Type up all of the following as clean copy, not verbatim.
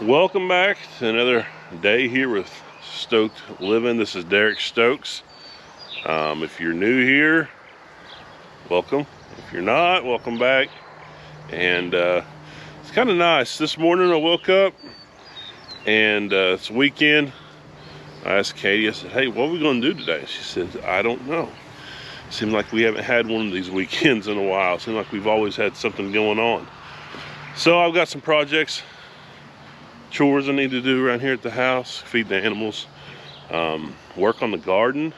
Welcome back to another day here with Stoked Living. This is Derek Stokes. If you're new here, welcome. If you're not, welcome back. And it's kind of nice. This morning I woke up and it's weekend. I asked Katie, I said, hey, what are we going to do today? She said, I don't know. Seems like we haven't had one of these weekends in a while. Seems like we've always had something going on. So I've got some projects, chores I need to do around here at the house, feed the animals, work on the garden.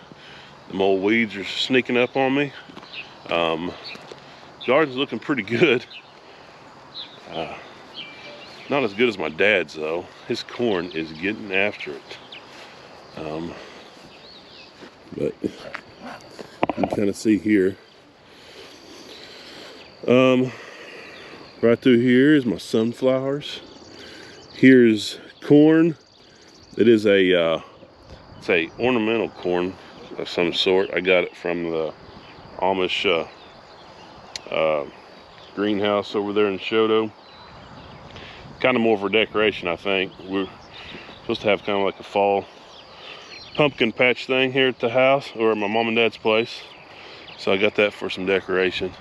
The old weeds are sneaking up on me. Garden's looking pretty good. Not as good as my dad's though. His corn is getting after it. But you can kind of see here. Right through here is my sunflowers. Here's corn. It is it's a ornamental corn of some sort. I got it from the Amish greenhouse over there in Shoto. Kind of more for decoration, I think. We're supposed to have kind of like a fall pumpkin patch thing here at the house, or at my mom and dad's place. So I got that for some decoration.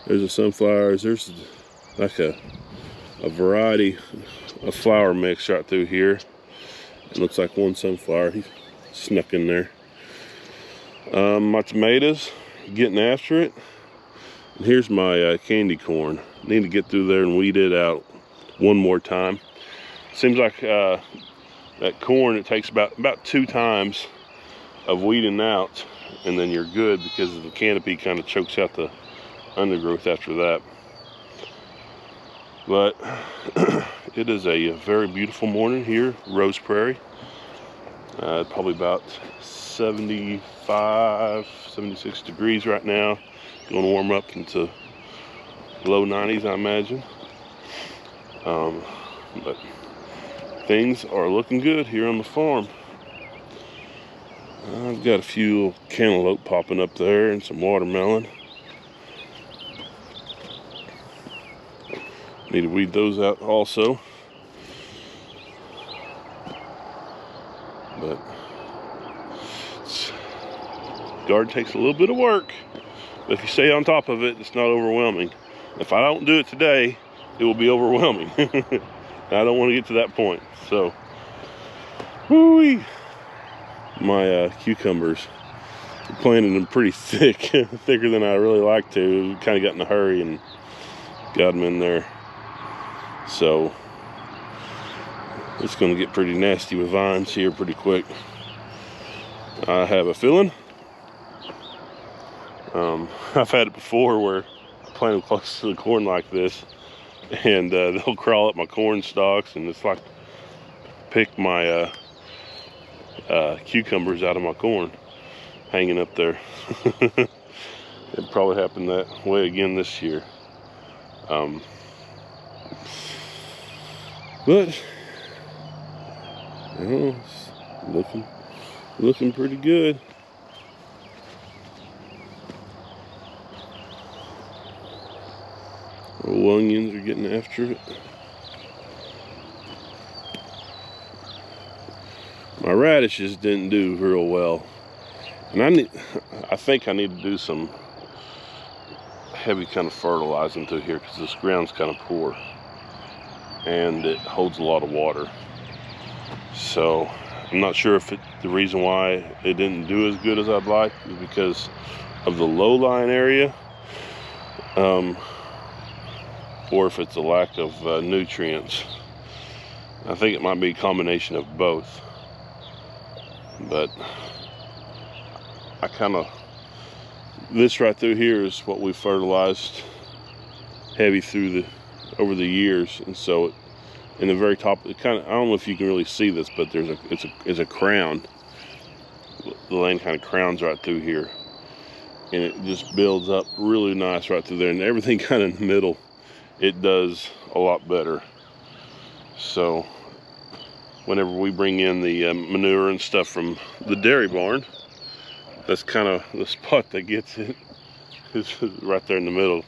There's the sunflowers. There's like a variety of flower mix right through here. It looks like one sunflower. He snuck in there. My tomatoes, getting after it. And here's my candy corn. Need to get through there and weed it out one more time. Seems like that corn, it takes about 2 times of weeding out, and then you're good, because the canopy kind of chokes out the undergrowth after that. But it is a very beautiful morning here, Rose Prairie. Probably about 75, 76 degrees right now. Going to warm up into low 90s, I imagine. But things are looking good here on the farm. I've got a few cantaloupe popping up there and some watermelon. Need to weed those out also. But garden takes a little bit of work, but if you stay on top of it, it's not overwhelming. If I don't do it today, it will be overwhelming. I don't want to get to that point. So, whoo-wee. My cucumbers, I planted them pretty thick, thicker than I really like to. Kind of got in a hurry and got them in there. So it's going to get pretty nasty with vines here pretty quick. I have a feeling. I've had it before where I plant them close to the corn like this, and they'll crawl up my corn stalks, and it's like pick my cucumbers out of my corn hanging up there. It probably happened that way again this year. But you know, it's looking pretty good. Old onions are getting after it. My radishes didn't do real well, and I think I need to do some heavy kind of fertilizing through here, because this ground's kind of poor and it holds a lot of water. So I'm not sure if the reason why it didn't do as good as I'd like is because of the low-lying area, or if it's a lack of nutrients. I think it might be a combination of both. But I kind of, this right through here is what we fertilized heavy over the years, and so in the very top, it kind of, I don't know if you can really see this, but it's a crown. The land kind of crowns right through here, and it just builds up really nice right through there, and everything kind of in the middle, it does a lot better. So whenever we bring in the manure and stuff from the dairy barn, that's kind of the spot that gets it, is right there in the middle.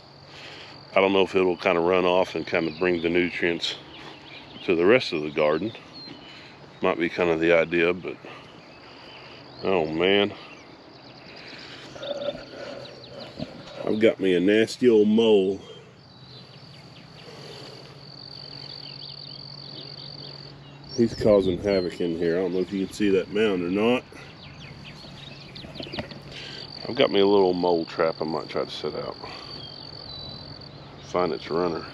I don't know if it'll kind of run off and kind of bring the nutrients to the rest of the garden. Might be kind of the idea, but oh man. I've got me a nasty old mole. He's causing havoc in here. I don't know if you can see that mound or not. I've got me a little mole trap I might try to set out. Find its runner.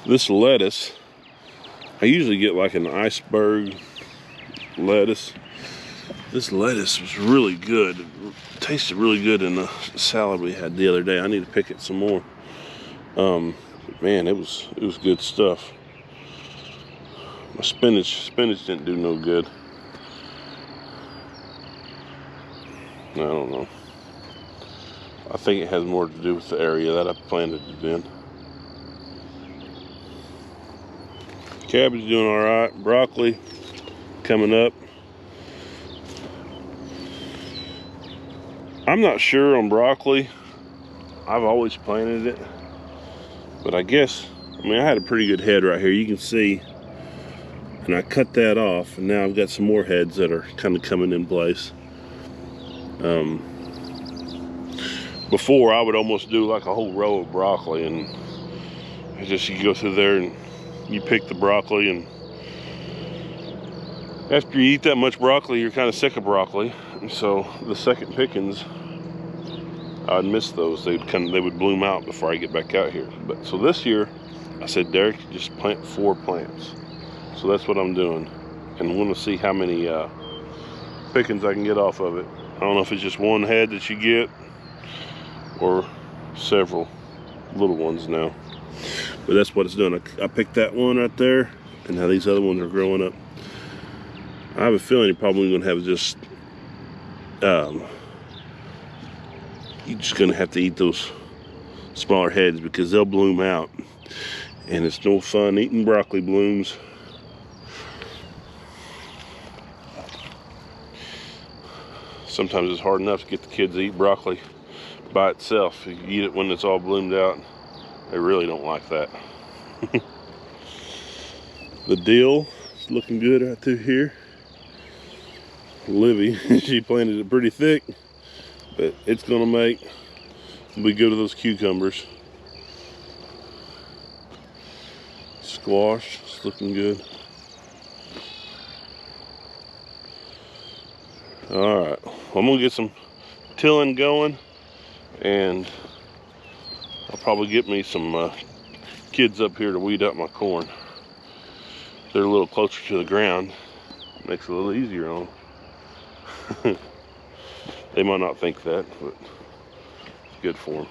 This lettuce, I usually get like an iceberg lettuce. This lettuce was really good. It tasted really good in the salad we had the other day. I need to pick it some more. Man, it was good stuff. My spinach didn't do no good. I don't know. I think it has more to do with the area that I planted it in. Cabbage doing all right. Broccoli coming up. I'm not sure on broccoli. I've always planted it, but I guess, I mean, I had a pretty good head right here. You can see, and I cut that off, and now I've got some more heads that are kind of coming in place. Before I would almost do like a whole row of broccoli, and it's just you go through there and you pick the broccoli, and after you eat that much broccoli, you're kind of sick of broccoli. And so the second pickings, I'd miss those. They would bloom out before I get back out here. But so this year, I said, Derek, just plant 4 plants. So that's what I'm doing, and I'm going to see how many pickings I can get off of it. I don't know if it's just one head that you get, or several little ones now. But that's what it's doing. I picked that one right there, and now these other ones are growing up. I have a feeling you're probably going to have just, you're just going to have to eat those smaller heads because they'll bloom out. And it's no fun eating broccoli blooms. Sometimes it's hard enough to get the kids to eat broccoli by itself. If you eat it when it's all bloomed out, they really don't like that. The dill is looking good right through here. Livy, she planted it pretty thick, but it's gonna be good with those cucumbers. Squash, it's looking good. All right, I'm gonna get some tilling going, and I'll probably get me some kids up here to weed up my corn. They're a little closer to the ground, makes it a little easier on them. They might not think that, but it's good for them.